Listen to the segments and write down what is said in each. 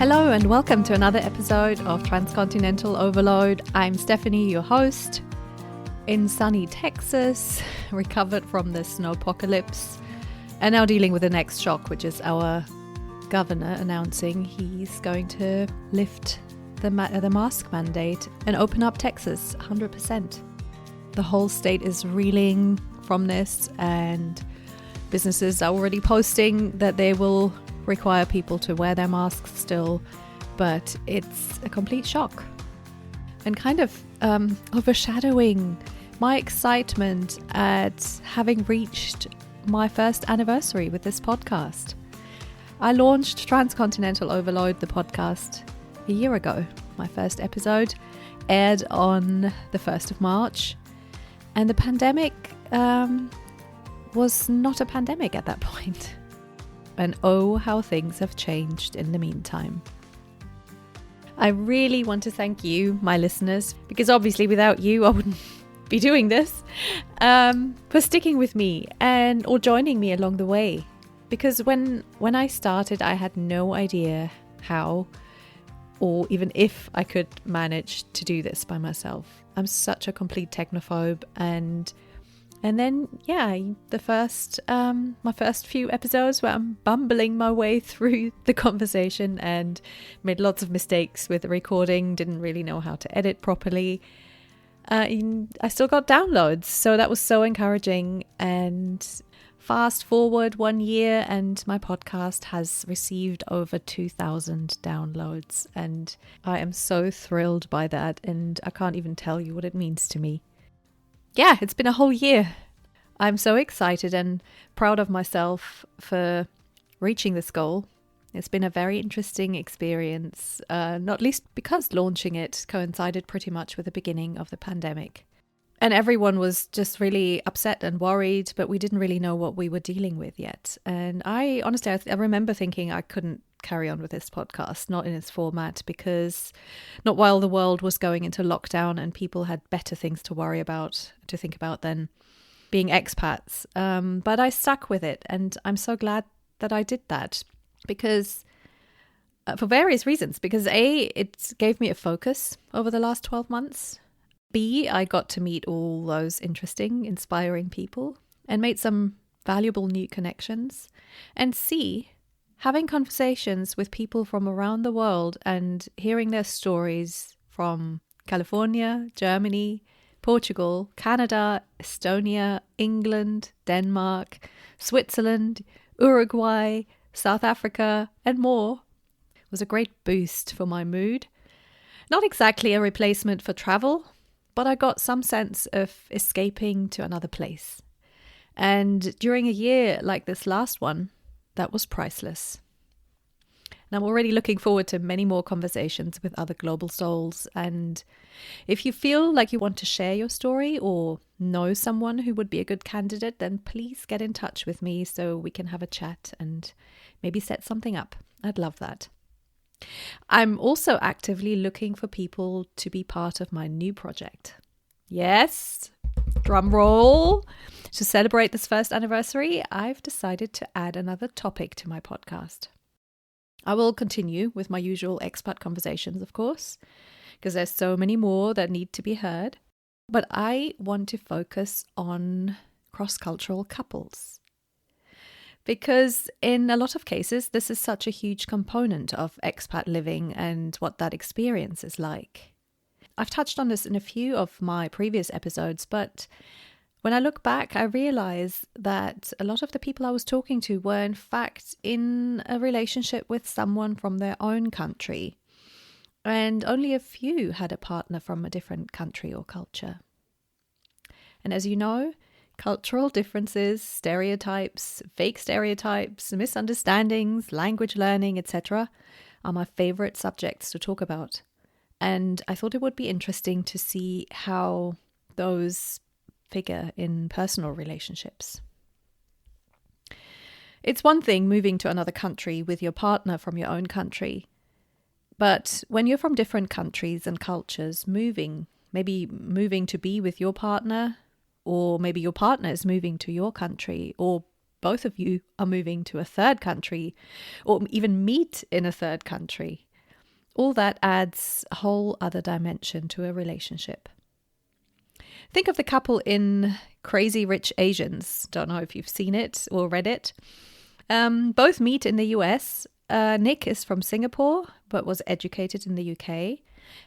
Hello and welcome to another episode of Transcontinental Overload. I'm Stephanie, your host, in sunny Texas, recovered from the snowpocalypse, and now dealing with the next shock, which is our governor announcing he's going to lift the mask mandate and open up Texas 100%. The whole state is reeling from this, and businesses are already posting that they will require people to wear their masks still, but it's a complete shock and kind of overshadowing my excitement at having reached my first anniversary with this podcast. I launched Transcontinental Overload, the podcast, a year ago. My first episode aired on the 1st of March, and the pandemic was not a pandemic at that point. And oh, how things have changed in the meantime. I really want to thank you, my listeners, because obviously without you, I wouldn't be doing this, for sticking with me or joining me along the way. Because when I started, I had no idea how or even if I could manage to do this by myself. I'm such a complete technophobe, and then, my first few episodes where I'm bumbling my way through the conversation and made lots of mistakes with the recording, didn't really know how to edit properly. I still got downloads, so that was so encouraging. And fast forward 1 year and my podcast has received over 2,000 downloads. And I am so thrilled by that, and I can't even tell you what it means to me. Yeah, it's been a whole year. I'm so excited and proud of myself for reaching this goal. It's been a very interesting experience, not least because launching it coincided pretty much with the beginning of the pandemic. And everyone was just really upset and worried, but we didn't really know what we were dealing with yet. And I remember thinking I couldn't carry on with this podcast, not in its format, because not while the world was going into lockdown and people had better things to think about than being expats. But I stuck with it, and I'm so glad that I did that, because for various reasons. Because A, it gave me a focus over the last 12 months. B, I got to meet all those interesting, inspiring people and made some valuable new connections. And C, having conversations with people from around the world and hearing their stories from California, Germany, Portugal, Canada, Estonia, England, Denmark, Switzerland, Uruguay, South Africa, and more was a great boost for my mood. Not exactly a replacement for travel, but I got some sense of escaping to another place. And during a year like this last one, that was priceless. And I'm already looking forward to many more conversations with other global souls. And if you feel like you want to share your story or know someone who would be a good candidate, then please get in touch with me so we can have a chat and maybe set something up. I'd love that. I'm also actively looking for people to be part of my new project. Yes, drum roll. To celebrate this first anniversary, I've decided to add another topic to my podcast. I will continue with my usual expat conversations, of course, because there's so many more that need to be heard. But I want to focus on cross-cultural couples. Because in a lot of cases, this is such a huge component of expat living and what that experience is like. I've touched on this in a few of my previous episodes, but when I look back, I realize that a lot of the people I was talking to were in fact in a relationship with someone from their own country, and only a few had a partner from a different country or culture. And as you know, cultural differences, stereotypes, fake stereotypes, misunderstandings, language learning, etc. are my favorite subjects to talk about. And I thought it would be interesting to see how those figure in personal relationships. It's one thing moving to another country with your partner from your own country, but when you're from different countries and cultures, maybe moving to be with your partner, or maybe your partner is moving to your country, or both of you are moving to a third country, or even meet in a third country. All that adds a whole other dimension to a relationship. Think of the couple in Crazy Rich Asians. Don't know if you've seen it or read it. Both meet in the US. Nick is from Singapore, but was educated in the UK.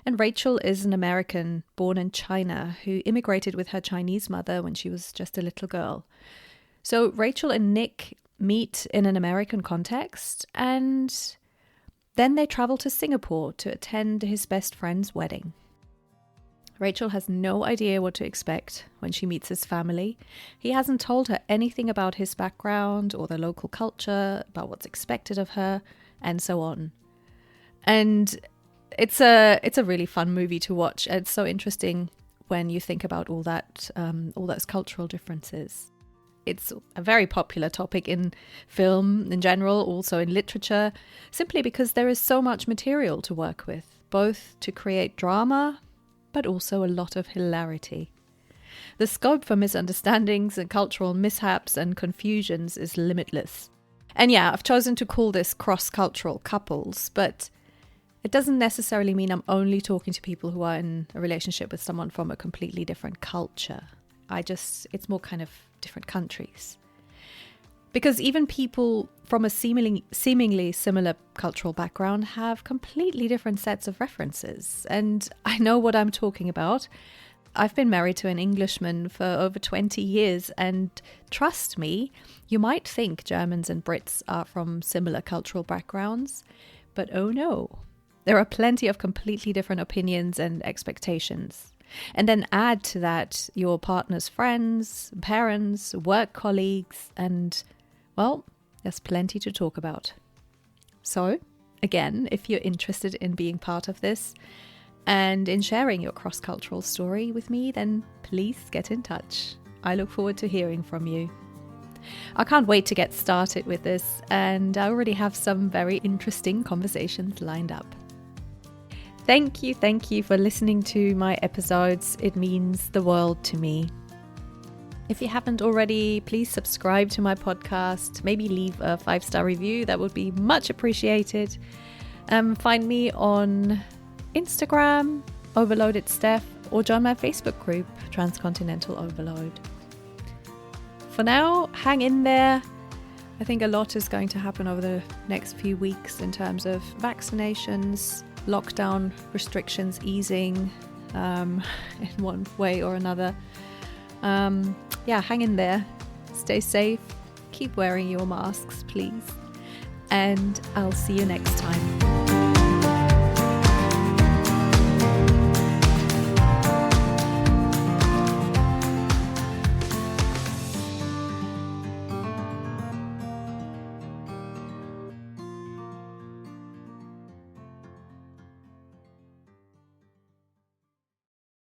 And Rachel is an American born in China who immigrated with her Chinese mother when she was just a little girl. So Rachel and Nick meet in an American context, and then they travel to Singapore to attend his best friend's wedding. Rachel has no idea what to expect when she meets his family. He hasn't told her anything about his background or the local culture, about what's expected of her, and so on. And it's a really fun movie to watch. It's so interesting when you think about all those cultural differences. It's a very popular topic in film in general, also in literature, simply because there is so much material to work with, both to create drama, but also a lot of hilarity. The scope for misunderstandings and cultural mishaps and confusions is limitless. And yeah, I've chosen to call this cross-cultural couples, but it doesn't necessarily mean I'm only talking to people who are in a relationship with someone from a completely different culture. It's more kind of different countries. Because even people from a seemingly similar cultural background have completely different sets of references. And I know what I'm talking about. I've been married to an Englishman for over 20 years, and trust me, you might think Germans and Brits are from similar cultural backgrounds, but oh no, there are plenty of completely different opinions and expectations. And then add to that your partner's friends, parents, work colleagues, and, well, there's plenty to talk about. So, again, if you're interested in being part of this and in sharing your cross-cultural story with me, then please get in touch. I look forward to hearing from you. I can't wait to get started with this, and I already have some very interesting conversations lined up. Thank you for listening to my episodes. It means the world to me. If you haven't already, please subscribe to my podcast. Maybe leave a 5-star review. That would be much appreciated. Find me on Instagram, Overloaded Steph, or join my Facebook group, Transcontinental Overload. For now, hang in there. I think a lot is going to happen over the next few weeks in terms of vaccinations, lockdown restrictions easing in one way or another. Hang in there. Stay safe. Keep wearing your masks, please. And I'll see you next time.